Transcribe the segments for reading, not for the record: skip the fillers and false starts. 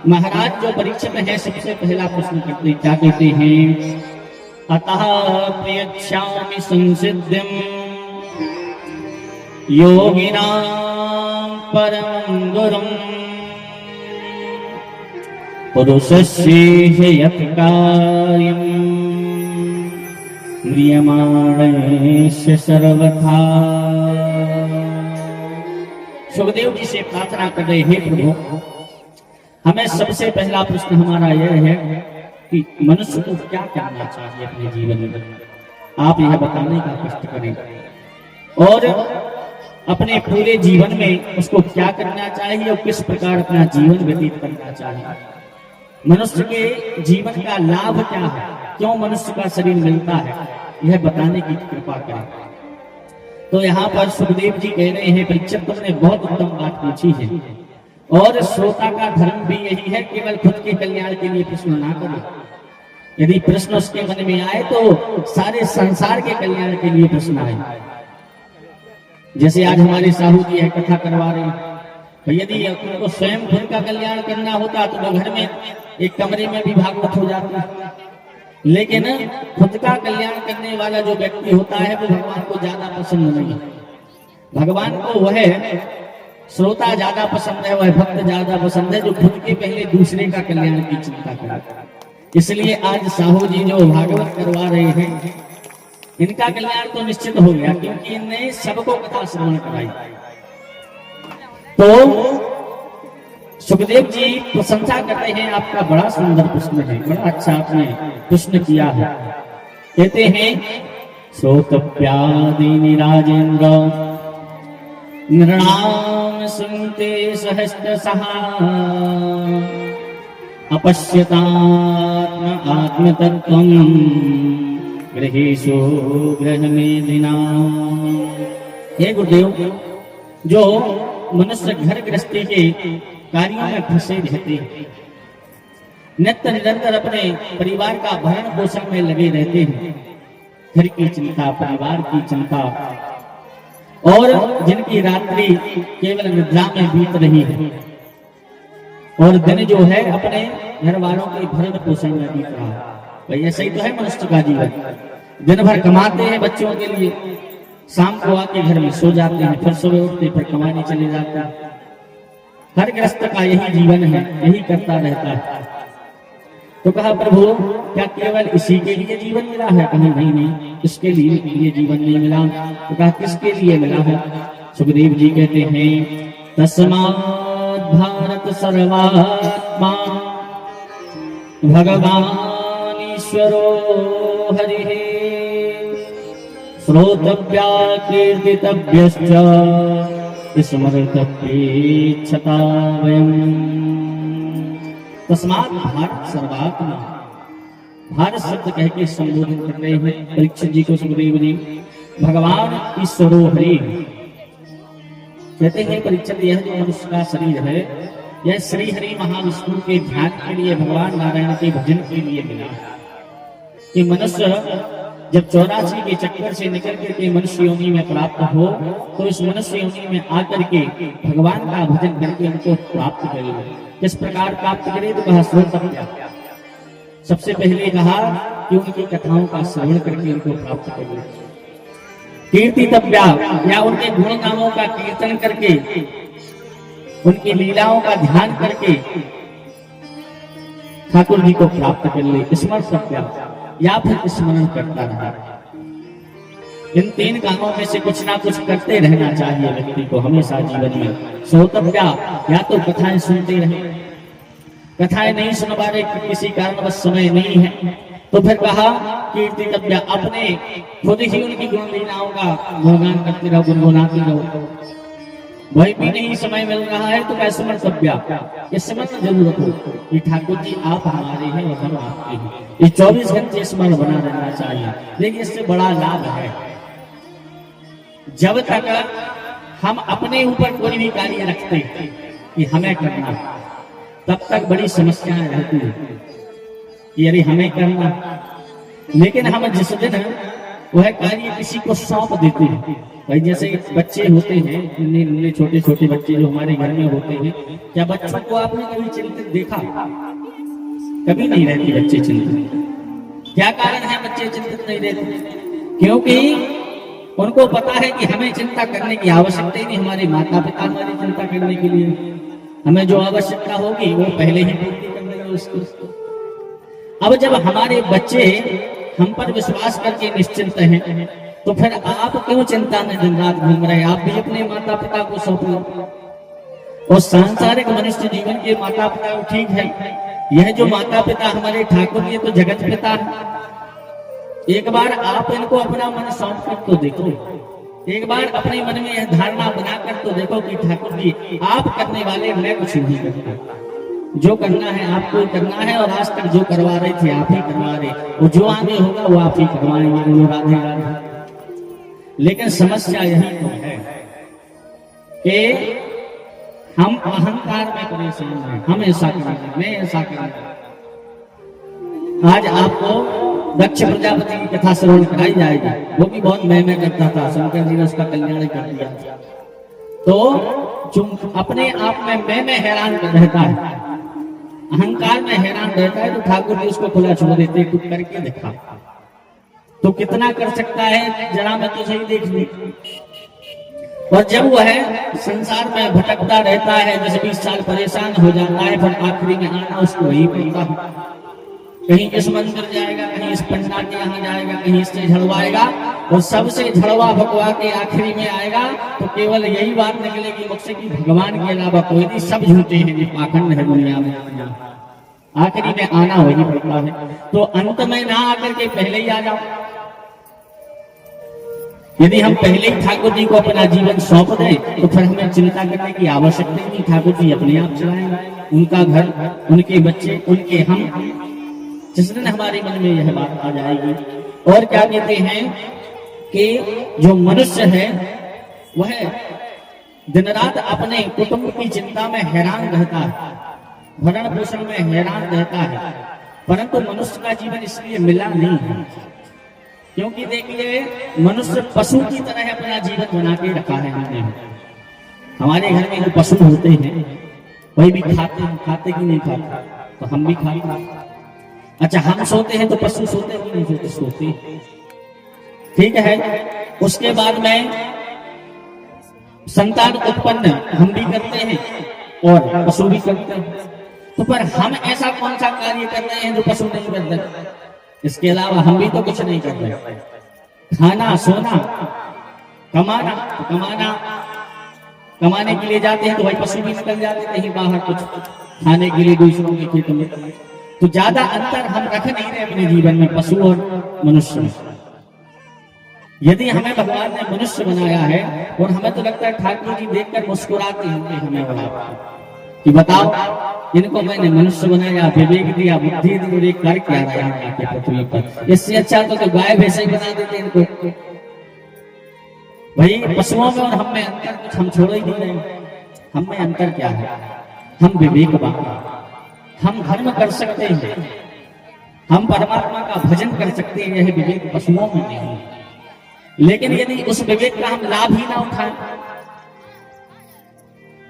महाराज जो परीक्षित है सबसे पहला प्रश्न करते क्या कहते हैं, अतः प्रयच्छामि संसिद्धिं योगिनां परमं गुरुं पुरुषस्य यत् कार्यं म्रियमाणस्य सर्वथा। सुखदेव जी से प्रार्थना कर रहे हैं, प्रभु हमें सबसे पहला प्रश्न हमारा यह है कि मनुष्य को क्या करना चाहिए अपने जीवन में, आप यह बताने का कष्ट करें और अपने पूरे जीवन में उसको क्या करना चाहिए और किस प्रकार अपना जीवन व्यतीत करना चाहिए। मनुष्य के जीवन का लाभ क्या है, क्यों मनुष्य का शरीर मिलता है, यह बताने की कृपा करें। तो यहाँ पर सुखदेव जी कह रहे हैं, परीक्षित तुमने बहुत उत्तम बात पूछी है और श्रोता का धर्म भी यही है, केवल खुद के कल्याण के लिए प्रश्न ना करो। यदि प्रश्न उसके मन में आए तो सारे संसार के कल्याण के लिए प्रश्न आए। जैसे आज हमारे साहू जी है कथा करवा रहे हैं, तो यदि उनको स्वयं खुद का कल्याण करना होता तो वो घर में एक कमरे में भी भागवत हो जाता, लेकिन खुद का कल्याण करने वाला जो व्यक्ति होता है वो भगवान को ज्यादा पसंद नहीं। भगवान को वह श्रोता ज्यादा पसंद है, वह भक्त ज्यादा पसंद है जो खुद के पहले दूसरे का कल्याण की चिंता करता। इसलिए आज साहू जी जो भागवत करवा रहे हैं, इनका कल्याण तो निश्चित हो गया क्योंकि इनने सबको कथा श्रवण कराई। तो सुखदेव जी प्रशंसा करते हैं, आपका बड़ा सुंदर प्रश्न है, बड़ा अच्छा आपने प्रश्न किया है। कहते हैं, श्रोतव्यादीनि राजेन्द्र नृणाम सुनते सहस्रशः अपश्यतात्म आत्मतत्त्वं गृहेषु गृहमेदिनाम्। हे गुरुदेव, जो मनुष्य घर गृहस्थी के कार्यों में फंसे रहते हैं, नित्य निरंतर अपने परिवार का भरण पोषण में लगे रहते हैं, घर की चिंता, परिवार की चिंता, और जिनकी रात्रि केवल निद्रा में बीत रही है और दिन जो है अपने घर वालों के भरण पोषण में बीत रहा है। भाई ऐसा ही तो है मनुष्य का जीवन। दिन भर कमाते हैं बच्चों के लिए, शाम को आके घर में सो जाते हैं, फिर सुबह उठते फिर कमाने चले जाते हैं। हर गृहस्थ का यही जीवन है, यही करता रहता है। तो कहा, प्रभु क्या केवल इसी के लिए जीवन मिला है? कहा नहीं नहीं, इसके लिए जीवन नहीं मिला। तो कहा किसके लिए मिला है? सुखदेव जी कहते हैं, तस्मात् भारत सर्वात्मा भगवान ईश्वरो हरिः श्रोतव्या कीर्तितव्यश्च स्मर्तव्येच्छता वयम्। तस्मात् भारत सर्वात्मा, भारत शब्द कह के संबोधन कर रहे हैं परीक्षित जी को सुखदेव जी। भगवान ईश्वरो हरि, कहते हैं परीक्षित, यह जो मनुष्य का शरीर है यह श्री हरि महाविष्णु के ध्यान के लिए, भगवान नारायण के भजन के लिए मिला। कि मनुष्य जब 84 के चक्कर से निकल करके मनुष्य योनि में प्राप्त हो तो इस मनुष्य योनि में आकर के भगवान का भजन करके उनको प्राप्त करे। किस प्रकार प्राप्त करे? तो कहा श्रोतव्या, सबसे पहले कहा कि उनकी कथाओं का श्रवण करके उनको प्राप्त करे। कीर्तितव्या, या उनके गुण नामों का कीर्तन करके, उनकी लीलाओं का ध्यान करके ठाकुर जी को प्राप्त कर ले। स्मर्तव्या, या फिर स्मरण करता रहा। इन तीन कामों में से कुछ ना कुछ करते रहना चाहिए व्यक्ति को हमेशा जीवन में। श्रोतव्या, या तो कथाएं सुनते रहे, कथाएं नहीं सुन पा रहे, किसी कारणवश समय नहीं है, तो फिर कहा कीर्तितव्या, अपने खुद ही उनकी गुण लीलाओं का गुणगान करते रहो, गुनगुनाते रहो। वही भी नहीं समय मिल रहा है तो क्या स्मर्तव्या, ये स्मरण जरूर रखो कि ठाकुर जी आप हमारे हैं और हम आपके हैं। ये 24 घंटे स्मरण बना रहना चाहिए। लेकिन इससे बड़ा लाभ है, जब तक हम अपने ऊपर कोई भी कार्य रखते हैं कि हमें करना, तब तक बड़ी समस्याएं रहती है कि अरे हमें करना। लेकिन हम जिस दिन वह कार्य किसी को सौंप देते हैं। भाई जैसे बच्चे होते हैं, नन्हे छोटे छोटे बच्चे जो हमारे घर में होते हैं, क्या बच्चों को आपने कभी चिंतित देखा? कभी नहीं रहती बच्चे चिंतित। क्या कारण है बच्चे चिंतित नहीं रहते? क्योंकि उनको पता है कि हमें चिंता करने की आवश्यकता ही नहीं, हमारे माता पिता हमारी चिंता करने के लिए, हमें जो आवश्यकता होगी वो पहले ही पूर्ति कर देंगे उसकी। अब जब हमारे बच्चे हम पर विश्वास करके निश्चिंत हैं, तो फिर आप क्यों चिंता में दिन रात घूम रहे? आप भी अपने माता पिता को सौंप लो। और सांसारिक मनुष्य जीवन के माता पिता ठीक है, यह जो माता पिता हमारे ठाकुर ये तो जगत पिता है। एक बार आप इनको अपना मन सौंप कर तो देखो, एक बार अपने मन में यह धारणा बनाकर तो देखो कि ठाकुर जी आप करने वाले, मैं कुछ नहीं करता, जो करना है आपको करना है, और आज तक जो करवा रहे थे आप ही करवा रहे, और जो आगे होगा वो आप ही करवाएंगे। वो राधे राधे। लेकिन समस्या यही तो है कि हम अहंकार में परेशान हैं, हम ऐसा करेंगे, मैं ऐसा करूंगा। आज आपको दक्ष प्रजापति की कथा श्रवण कराई जाएगी, वो भी बहुत मैं करता था, शंकर जी ने उसका कल्याण कर दिया। तो जो अपने आप में मैं हैरान रहता है, अहंकार में हैरान रहता है, तो ठाकुर जी उसको खुला छोड़ देते, कुछ करके दिखा तो कितना कर सकता है, जरा मैं तो सही देख ली। और जब वह संसार में भटकता रहता है, 10-20 साल परेशान हो जाता है, फिर आखिरी में आना उसको वही पड़ता है। कहीं इस मंदिर जाएगा, कहीं इस पंडा के यहाँ जाएगा, कहीं इससे झड़वाएगा, और सबसे झड़वा भगवा के आखिरी में आएगा तो केवल यही बात निकलेगी मुझसे कि भगवान के अलावा कोई नहीं, सब झूठे हैं, ये पाखंड है दुनिया में। आखिरी में आना वही पड़ता है। तो अंत में ना आकर के पहले ही आ जाओ। यदि हम पहले ही ठाकुर जी को अपना जीवन सौंप दें तो फिर हमें चिंता करने की आवश्यकता ही नहीं, ठाकुर जी अपने आप चलाएंगे, उनका घर, उनके बच्चे, उनके हम। जिस दिन हमारे मन में यह बात आ जाएगी। और क्या कहते हैं कि जो मनुष्य है वह दिन रात अपने कुटुंब की चिंता में हैरान रहता है, भरण पोषण में हैरान रहता है, परंतु मनुष्य का जीवन इसलिए मिला नहीं है क्योंकि देखिए मनुष्य पशु की तरह अपना जीवन बना के रखा है हमने। हमारे घर में जो पशु होते हैं वही भी खाते कि नहीं खाते, तो हम भी खाते हैं। अच्छा, हम सोते हैं तो पशु सोते हैं कि नहीं सोते? ठीक है। उसके बाद में संतान उत्पन्न हम भी करते हैं और पशु भी करते हैं, तो पर हम ऐसा कौन सा कार्य कर रहे हैं जो पशु नहीं कर रहे? इसके अलावा हम भी तो कुछ नहीं कर रहे। खाना, सोना, कमाना, कमाने के लिए जाते हैं तो भाई पशु भी निकल जाते हैं कहीं बाहर कुछ खाने के लिए दूसरों के खेत में। तो ज्यादा अंतर हम रख नहीं रहे अपने जीवन में पशु और मनुष्य में। यदि हमें भगवान ने मनुष्य बनाया है और हमें तो लगता है ठाकुर जी देखकर मुस्कुराते होंगे हमें बड़ा कि बताओ इनको मैंने मनुष्य बनाया, विवेक दिया, बुद्धि दी और एक कर क्या रहा है के पृथ्वी पर। इससे अच्छा तो गाय भैंसे ही बना देते इनको। भाई पशुओं में और हम में अंतर कुछ हम छोड़ ही नहीं रहे। हम में अंतर क्या है? हम विवेकवान, हम धर्म कर सकते हैं, हम परमात्मा का भजन कर सकते हैं, यह विवेक पशुओं में नहीं। लेकिन यदि उस विवेक का हम लाभ ही ना उठाएं,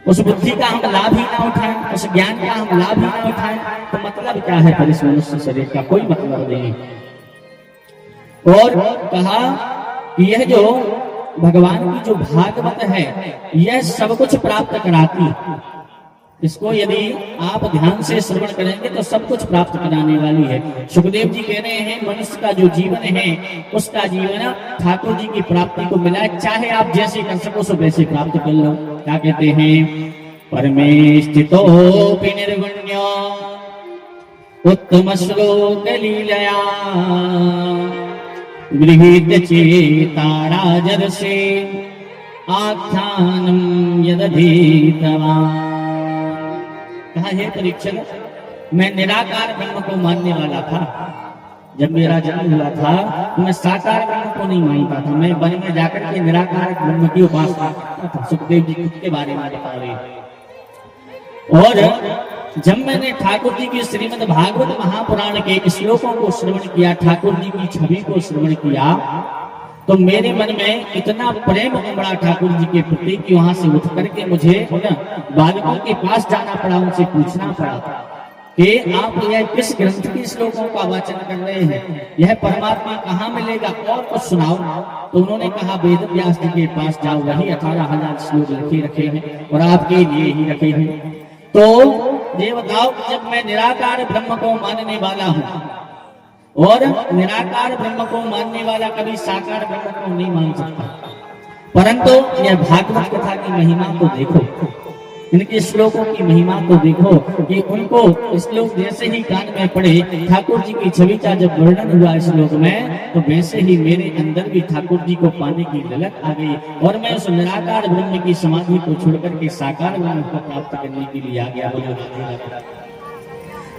उस बुद्धि का हम लाभ ही ना उठाएं, उस ज्ञान का हम लाभ ही ना उठाएं, तो मतलब क्या है फिर इस मनुष्य शरीर का? कोई मतलब नहीं। और कहा कि यह जो भगवान की जो भागवत है यह सब कुछ प्राप्त कराती। इसको यदि आप ध्यान से श्रवण करेंगे तो सब कुछ प्राप्त कराने वाली है। सुखदेव जी कह रहे हैं मनुष्य का जो जीवन है उसका जीवन ठाकुर जी की प्राप्ति को मिला है, चाहे आप जैसे कर सको सो वैसे प्राप्त कर लो। क्या कहते हैं? परमे स्थितो निर्गुण्य उत्तम श्लोक लीलया गृहीत चेता राजर्षे आख्यानम यदधीतवान्। कहा हे परीक्षण, मैं निराकार ब्रह्म को मानने वाला था। जब मेरा जन्म हुआ था तो मैं साकार ब्रह्म को नहीं मानता था, मैं वन में जाकर के निराकार ब्रह्म की उपासना करता था। सुखदेव जी के बारे में बता रहे। और जब मैंने ठाकुर जी की श्रीमद् भागवत महापुराण के श्लोकों को श्रवण किया, ठाकुर जी की छवि को श्रवण किया, तो मेरे मन में इतना प्रेम उमड़ा ठाकुर जी के प्रति कि वहां से उठ करके मुझे बालकों के पास जाना पड़ा, उनसे पूछना पड़ा कि आप यह किस ग्रंथ के श्लोकों का वाचन कर रहे हैं, यह परमात्मा कहाँ मिलेगा, और कुछ सुनाओ। तो उन्होंने कहा वेद व्यास जी के पास जाओ, वही 18,000 श्लोक लिखे रखे हैं और आपके लिए ही रखे हैं। तो ये बताओ, जब मैं निराकार ब्रह्म को मानने वाला हूँ और निराकार ब्रह्म को मानने वाला कभी साकार ब्रह्म को नहीं मान सकता, परंतु यह भागवत कथा की महिमा तो देखो, इनके श्लोकों की महिमा तो देखो कि उनको श्लोक जैसे ही कान में पड़े, ठाकुर जी की छवि का जब वर्णन हुआ श्लोक में, तो वैसे ही मेरे अंदर भी ठाकुर जी को पाने की ललक आ गई और मैं उस निराकार ब्रह्म की समाधि को छोड़कर के साकार ब्रह्म को प्राप्त करने के लिए आ गया।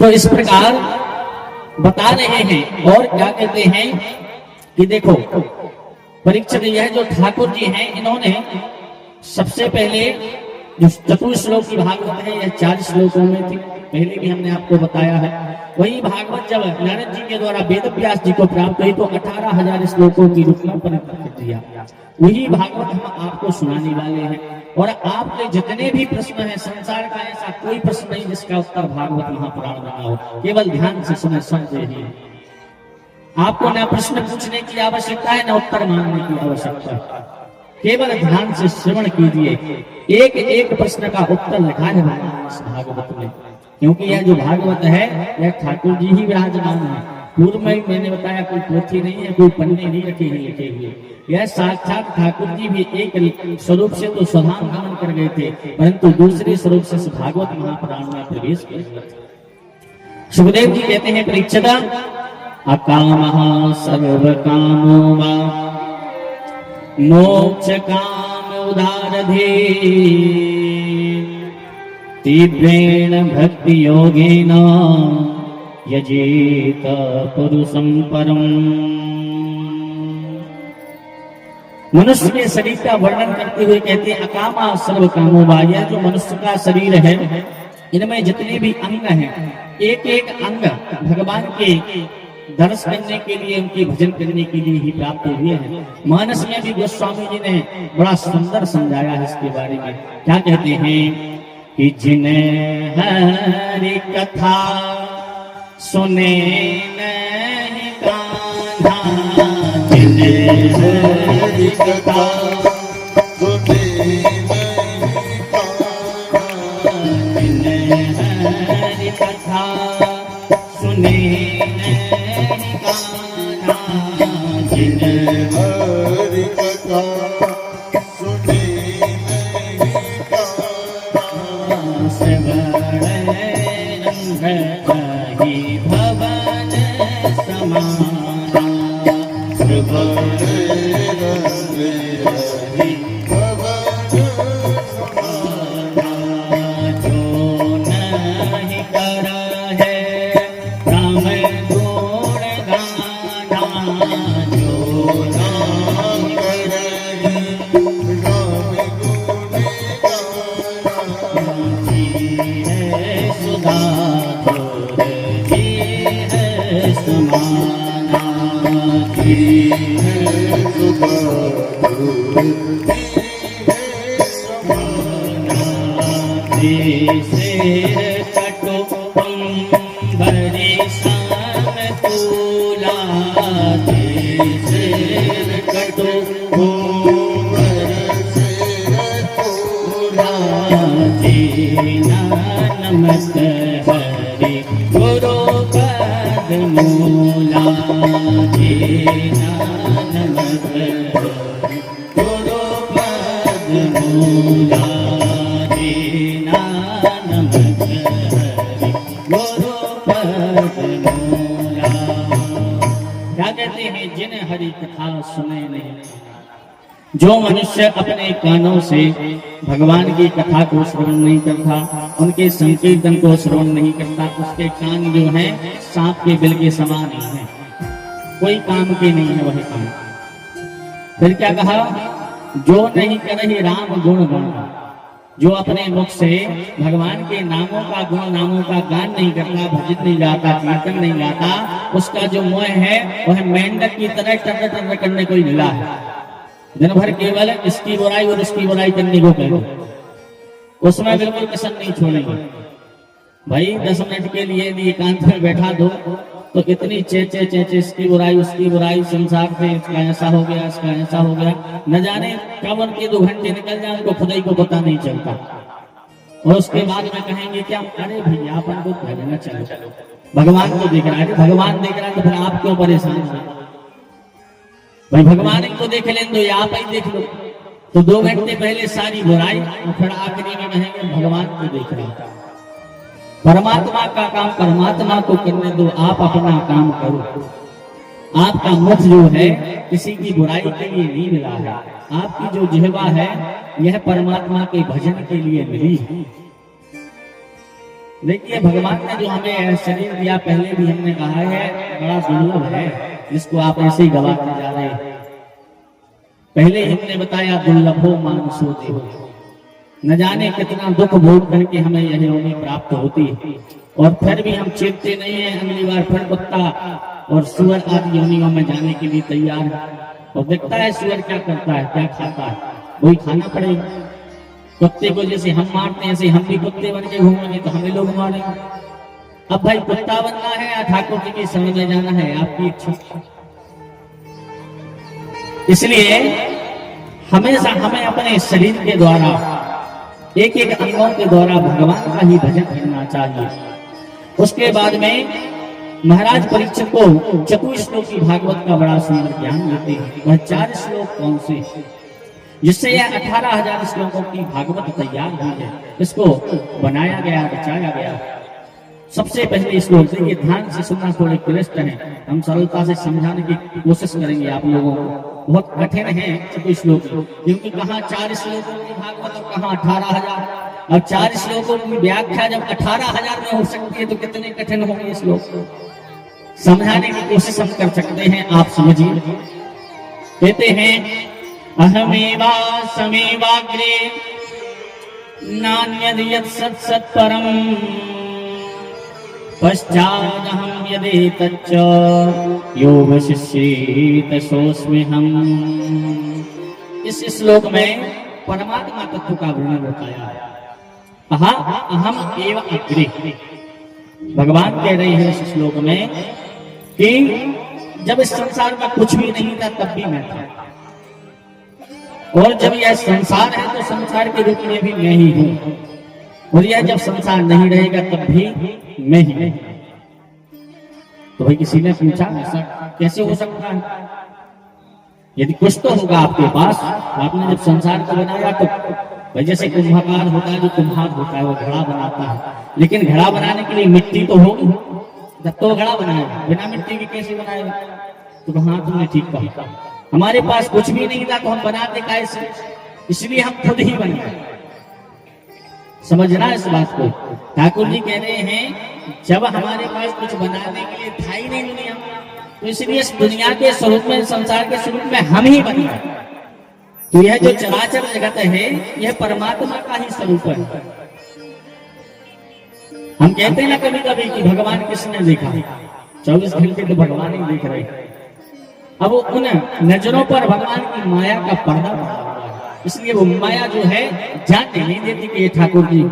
तो इस प्रकार बता रहे हैं और क्या कहते हैं कि देखो परीक्षित, यह जो ठाकुर जी हैं, इन्होंने सबसे पहले जो चतुर्श्लोक की भागवत है, यह 4 श्लोकों में थी, पहले भी हमने आपको बताया है। वही भागवत जब नारद जी के द्वारा वेद व्यास जी को प्राप्त हुई तो 18,000 श्लोकों की रूप में परिवर्तित किया। वही भागवत हम आपको सुनाने वाले हैं और आपके जितने भी प्रश्न हैं, संसार का ऐसा कोई प्रश्न नहीं जिसका उत्तर भागवत महापुराण में हो, केवल ध्यान से सुने, समझे ही। आपको न प्रश्न पूछने की आवश्यकता है, न उत्तर मांगने की आवश्यकता है, केवल ध्यान से श्रवण कीजिए। एक एक प्रश्न का उत्तर लिखा है इस भागवत में, क्योंकि यह जो भागवत है यह ठाकुर जी ही विराजमान है। पूर्व में मैंने बताया कोई पोथी नहीं है, कोई पन्ने नहीं रखे हैं लिखे हुए, यह साक्षात ठाकुर जी भी एक स्वरूप से तो स्वधाम गमन कर गए थे, परंतु दूसरे स्वरूप से भागवत महापुराण में प्रवेश कर गए। सुखदेव जी कहते हैं परीक्षित, अकामः सर्व कामो वा मोक्ष काम उदारधे तीव्रेण भक्ति योगेन यजेत पुरुषं परम। मनुष्य के शरीर का वर्णन करते हुए कहते हैं अकामा सर्व कामो वा, यह जो मनुष्य का शरीर है, इनमें जितने भी अंग हैं, एक एक अंग भगवान के दर्श करने के लिए, उनके भजन करने के लिए ही प्राप्त हुए हैं। मानस में भी गोस्वामी जी ने बड़ा सुंदर समझाया है इसके बारे में। क्या कहते हैं कि जिन्हें हरि कथा सुने नहीं कान्हा, जिन्हें हरि कथा सुने नहीं कान्हा, जिन्हें हरि कथा सुने नहीं कान्हा, जिन्हें हरि कथा सुने नहीं कान्हा, श्रवण रंग ही भवन समाना, श्रवण रंग ही भवन समाना, जो नहीं कर है राम गुण गाना, जो नहीं कर है राम गुण गाना, जी है सुधा जी है समाना, जी है सुधा जैसे कटो बरी शाम तूला, जैसे कटो जीना नमक हरि गुरु पद मूला, जीना नमक हरि गुरु पद मूला, जीना नमक हरि गुरु पद मूला। क्या कहते हैं जिन हरि कथा सुने नहीं, जो मनुष्य अपने कानों से भगवान की कथा को श्रवण नहीं करता, उनके संकीर्तन को श्रवण नहीं करता, उसके कान जो हैं सांप के बिल के समान ही हैं, कोई काम के नहीं है वही काम। फिर क्या कहा, जो नहीं करे राम गुण गाना, जो अपने मुख से भगवान के नामों का गुण नामों का गान नहीं करता, भजन नहीं गाता, कीर्तन नहीं गाता, उसका जो मोह है वह मेंढक की तरह टर टर करने को ही मिला है। दिन भर केवल इसकी बुराई और उसकी बुराई करने को कहो, उसमें बिल्कुल कसर नहीं छोड़ेंगे। भाई 10 मिनट के लिए यदि एकांत में बैठा दो तो इतनी चेचे चेचे, इसकी बुराई उसकी बुराई, संसार से इसका ऐसा हो गया, इसका ऐसा हो गया, न जाने कब उनके 2 घंटे निकल जाए, उनको खुद ही को पता नहीं चलता। और उसके बाद में कहेंगे क्या, अरे भैया अपन को भजना चलो, भगवान को देख रहा है, भगवान देख रहा है तो फिर आप क्यों परेशान है? भाई भगवान को देख लें तो आप ही देख लो। तो 2 घंटे पहले सारी बुराई और फिर आखिरी में कहेंगे भगवान को देख रहा है। परमात्मा का काम परमात्मा को करने दो, आप अपना काम करो। आपका मुख जो है किसी की बुराई के लिए नहीं मिला है, आपकी जो जिह्वा है यह परमात्मा के भजन के लिए मिली है। देखिए भगवान ने जो हमें शरीर दिया, पहले भी हमने कहा है, बड़ा दुर्लभ है, जिसको आप ऐसे ही गवाते जा रहे हैं। पहले हमने बताया दुर्लभो मानुषो देहो, न जाने कितना दुख भोग करके हमें यह योनि प्राप्त होती है, और फिर भी हम चेतते नहीं है। अगली बार फिर कुत्ता और सुअर आदि योनियों में जाने के लिए तैयार है, और देखता है सुअर क्या करता है, क्या खाता है, वही खाना पड़ेगा। कुत्ते को जैसे हम मारते हैं ऐसे हम भी कुत्ते बन के घूमेंगे तो हमें लोग मारेंगे। अब भाई कुत्ता बनना है या ठाकुर जी की शरण में जाना है, आपकी इच्छा। इसलिए हमेशा हमें अपने शरीर के द्वारा, एक एक अंगों के द्वारा भगवान का ही भजन करना चाहिए। उसके बाद में महाराज परीक्षित को चतुश्लोकी भागवत का बड़ा सुंदर ज्ञान देते हैं। वह 4 श्लोक कौन से, जिससे यह 18,000 श्लोकों की भागवत तैयार हुई है, इसको बनाया गया, रचाया गया। सबसे पहले श्लोक देखिए, ध्यान से सुनना, थोड़े क्लिष्ट है, हम सरलता से समझाने की कोशिश करेंगे आप लोगों को। बहुत कठिन है चतुश्लोक, क्योंकि कहाँ 4 श्लोकों की भागवत और कहाँ 18,000। और 4 श्लोकों की व्याख्या जब 18,000 में हो सकती है तो कितने कठिन होंगे श्लोक। समझाने की कोशिश हम कर सकते हैं, आप समझिए। कहते हैं, अहमेवा समेवाग्रे नान्यद् यत् सत् सत् परम् पश्चादहं यदेतच्च यो वशिष्येत सोऽस्म्यहम्। इस श्लोक में परमात्मा तत्व का वर्णन बताया है। कहा अहम एव अग्रे, भगवान कह रहे हैं इस श्लोक में कि जब इस संसार में कुछ भी नहीं था तब भी मैं था, और जब यह संसार है तो संसार के रूप में भी मैं ही हूं, और यह जब संसार नहीं रहेगा तब भी मैं ही नहीं। तो भाई किसी ने पूछा ऐसा कैसे हो सकता है? यदि कुछ तो होगा आपके पास। आपने जब संसार को बनाया तो भाई जैसे कुंभकार होता है, जो कुम्हार होता है वो घड़ा बनाता है, लेकिन घड़ा बनाने के लिए मिट्टी तो होगी, जब तो घड़ा बनाएगा, बिना मिट्टी के कैसे बनाएगा? तो हाँ तुमने ठीक कहा, हमारे पास कुछ भी नहीं था तो हम बनाते कैसे? इसलिए हम खुद ही बने। समझना इस बात को। ठाकुर जी कह रहे हैं जब हमारे पास कुछ बनाने के लिए था ही नहीं दुनिया, तो इसलिए इस दुनिया के स्वरूप में, संसार के स्वरूप में हम ही बने। तो यह जो चराचर जगत है यह परमात्मा का ही स्वरूप है। हम कहते हैं ना कभी कभी कि भगवान किसने देखा, 24 घंटे तो भगवान ही देख रहे। अब उन नजरों पर भगवान की माया का पर्दा पड़ा हुआ है, इसलिए वो माया जो है जानने नहीं देती कि ये ठाकुर जी।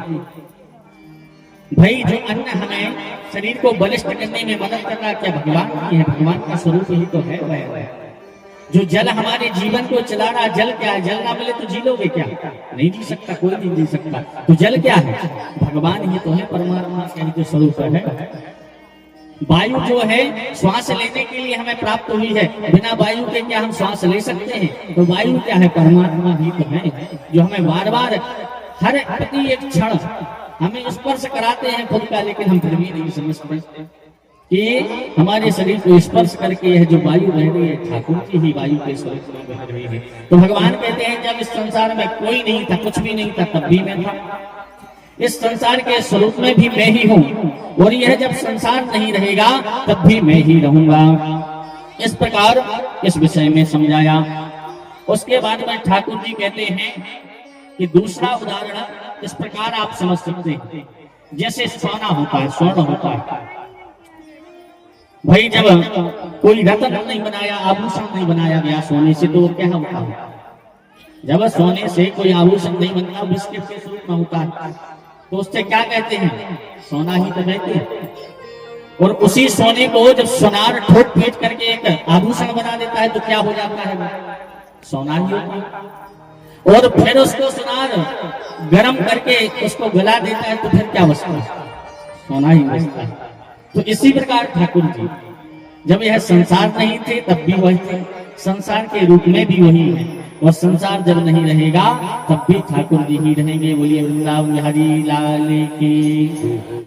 भाई जो अन्न हमें शरीर को बलिष्ठ करने में मदद कर रहा है, क्या भगवान की है? भगवान का स्वरूप ही तो है वह। जो जल हमारे जीवन को चला रहा, जल क्या है? जल ना मिले तो जी लोगे क्या? नहीं जी सकता, कोई नहीं जी सकता। तो जल क्या है? भगवान ही तो है, परमात्मा का जो स्वरूप है। वायु जो है श्वास लेने के लिए हमें प्राप्त हुई है, बिना वायु के क्या हम श्वास ले सकते हैं? तो वायु क्या है? परमात्मा ही तो है, जो हमें बार बार हर प्रति एक क्षण हमें स्पर्श कराते हैं खुद का, लेकिन हम फिर भी नहीं समझते कि हमारे शरीर को स्पर्श करके यह जो वायु बह रही है ठाकुर की ही वायु के स्वरूप में बह रही है। तो भगवान कहते हैं जब इस संसार में कोई नहीं था, कुछ भी नहीं था, तब भी मैं था। इस संसार के स्वरूप में भी मैं ही हूँ, और यह जब संसार नहीं रहेगा तब भी मैं ही रहूंगा। इस प्रकार इस विषय में समझाया। उसके बाद में ठाकुर जी कहते हैं कि दूसरा उदाहरण इस प्रकार आप समझ सकते हैं, जैसे सोना होता है, स्वर्ण होता है। भाई जब कोई रत्न नहीं बनाया, आभूषण नहीं बनाया गया सोने से, तो वो क्या होता है? जब सोने से कोई आभूषण नहीं बनता, बिस्किट के स्वरूप में होता है, तो उससे क्या कहते हैं? सोना ही तो कहते हैं। और उसी सोने को जब सोनार ठोक पीट करके एक आभूषण बना देता है, तो क्या हो जाता है? सोना ही होता है। और फिर उसको सोनार गरम करके उसको गला देता है, तो फिर क्या बचता है? सोना ही बचता है। तो इसी प्रकार ठाकुर जी जब यह संसार नहीं थे तब भी वही थे, संसार के रूप में भी वही है, और संसार जब नहीं रहेगा तब भी ठाकुर जी ही रहेंगे। बोलिए वृंदावन बिहारी लाल की।